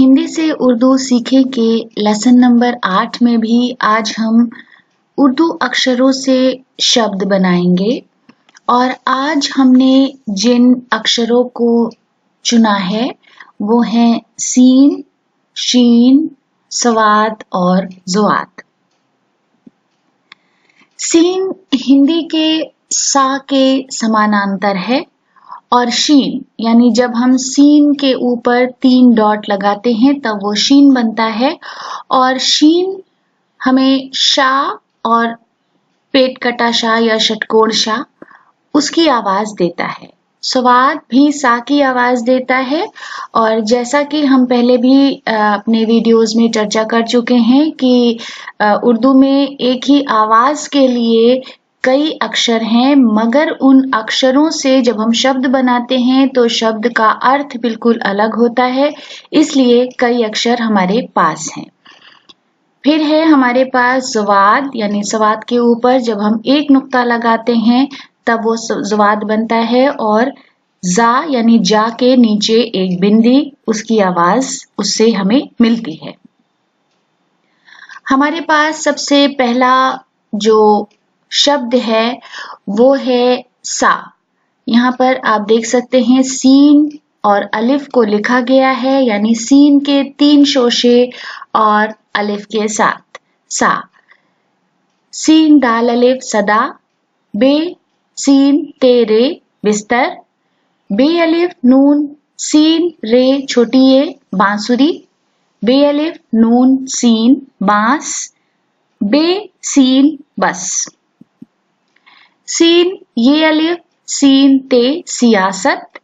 हिंदी से उर्दू सीखे के लेसन नंबर 8 में भी आज हम उर्दू अक्षरों से शब्द बनाएंगे और आज हमने जिन अक्षरों को चुना है वो हैं सीन, शीन, सवाद और ज़ुआद। सीन हिंदी के सा के समानांतर है और शीन यानी जब हम सीन के ऊपर 3 डॉट लगाते हैं तब वो शीन बनता है और शीन हमें शा और पेट कटा शा या षटकोण शा उसकी आवाज देता है। स्वाद भी सा की आवाज देता है और जैसा कि हम पहले भी अपने वीडियोस में चर्चा कर चुके हैं कि उर्दू में एक ही आवाज के लिए कई अक्षर हैं, मगर उन अक्षरों से जब हम शब्द बनाते हैं तो शब्द का अर्थ बिल्कुल अलग होता है, इसलिए कई अक्षर हमारे पास हैं। फिर है हमारे पास ज़ुवाद यानी सवाद के ऊपर जब हम एक नुक्ता लगाते हैं तब वो ज़ुवाद बनता है और जा यानी जा के नीचे एक बिंदी उसकी आवाज उससे हमें मिलती है। हमारे पास सबसे पहला जो शब्द है वो है सा। यहाँ पर आप देख सकते हैं सीन और अलिफ को लिखा गया है यानी सीन के 3 शोशे और अलिफ के साथ सा। सीन दाल अलिफ सदा, बे सीन तेरे बिस्तर, बे अलिफ नून सीन रे छोटी ए बांसुरी, बे अलिफ नून सीन बांस, बे सीन बस। सीन ये अलिफ सीन ते सियासत,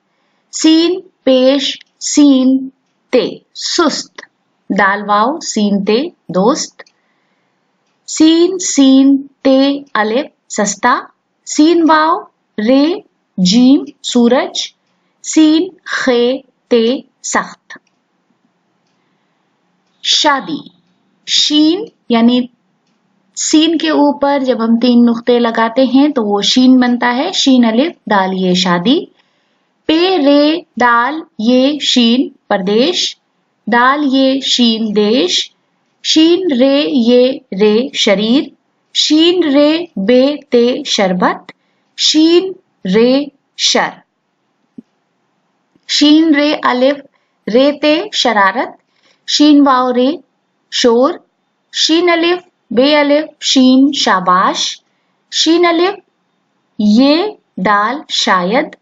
सीन पेश सीन ते सुस्त, दाल वाव सीन ते दोस्त, सीन सीन ते अलिफ सस्ता, सीन वाव रे जीम सूरज, सीन खे ते सख्त। शादी शीन यानी सीन के ऊपर जब हम 3 नुक्ते लगाते हैं तो वो शीन बनता है, शीन अलिफ दाल ये शादी, पे रे दाल ये शीन परदेश, दाल ये शीन देश, शीन रे ये रे शरीर, शीन रे बे ते शरबत, शीन रे शर, शीन रे अलिफ रे ते शरारत, शीन वाव रे शोर, शीन अलिफ बे अलिफ शीन शाबाश, शीन अलिफ ये दाल शायद,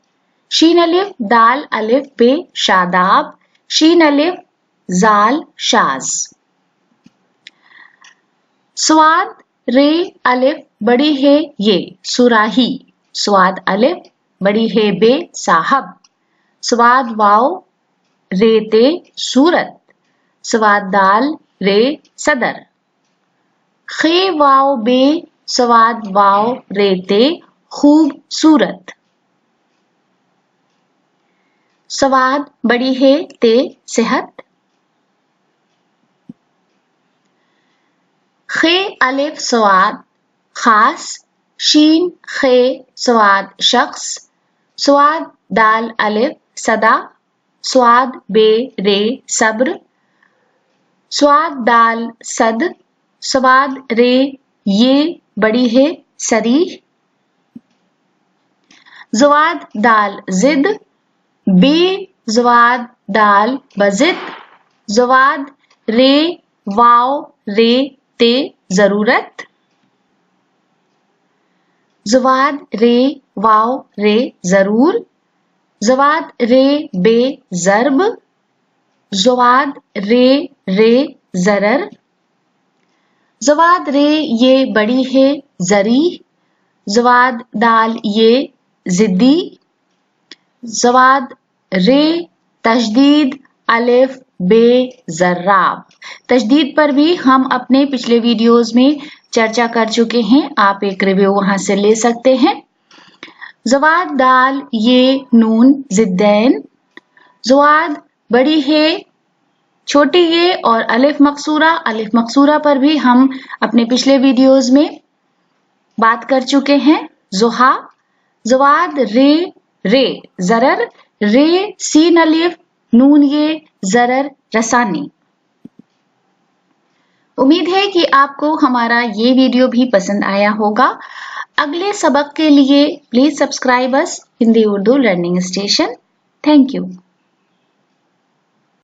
शीन अलिफ दाल अलिफ बे शादाब, शीन अलिफ जाल शाज। स्वाद रे अलिफ बड़ी है ये सुराही, स्वाद अलिफ बड़ी है बे साहब, स्वाद वाव रे ते सूरत, स्वाद दाल रे सदर, खे वाव बे स्वाद वाव रे ते खूबसूरत, स्वाद बड़ी है ते सेहत, खे अलिफ स्वाद खास, शीन खे स्वाद शख्स, स्वाद दाल अलिफ सदा, स्वाद बे रे सब्र, स्वाद दाल सद, स्वाद रे ये बड़ी है सरीह, ज़वाद दाल जिद, बे ज़वाद दाल बजिद, ज़वाद रे वाव रे ते जरूरत, ज़वाद रे वाव रे जरूर, ज़वाद रे बे जर्ब, ज़वाद रे रे जरर, ज़वाद रे ये बड़ी है जरी, ज़वाद दाल ये जिद्दी, ज़वाद रे तशदीद अलिफ बे जर्राब। तशदीद पर भी हम अपने पिछले वीडियोस में चर्चा कर चुके हैं, आप एक रिव्यू वहां से ले सकते हैं। ज़वाद दाल ये नून जिद्दैन, ज़वाद बड़ी है छोटी ये और अलिफ मकसूरा पर भी हम अपने पिछले वीडियोस में बात कर चुके हैं। ज़ुहा, ज़वाद रे रे जरर, रे सीन अलिफ नून ये ज़रर रसानी। उम्मीद है कि आपको हमारा ये वीडियो भी पसंद आया होगा। अगले सबक के लिए please subscribe us Hindi Urdu learning station. Thank you.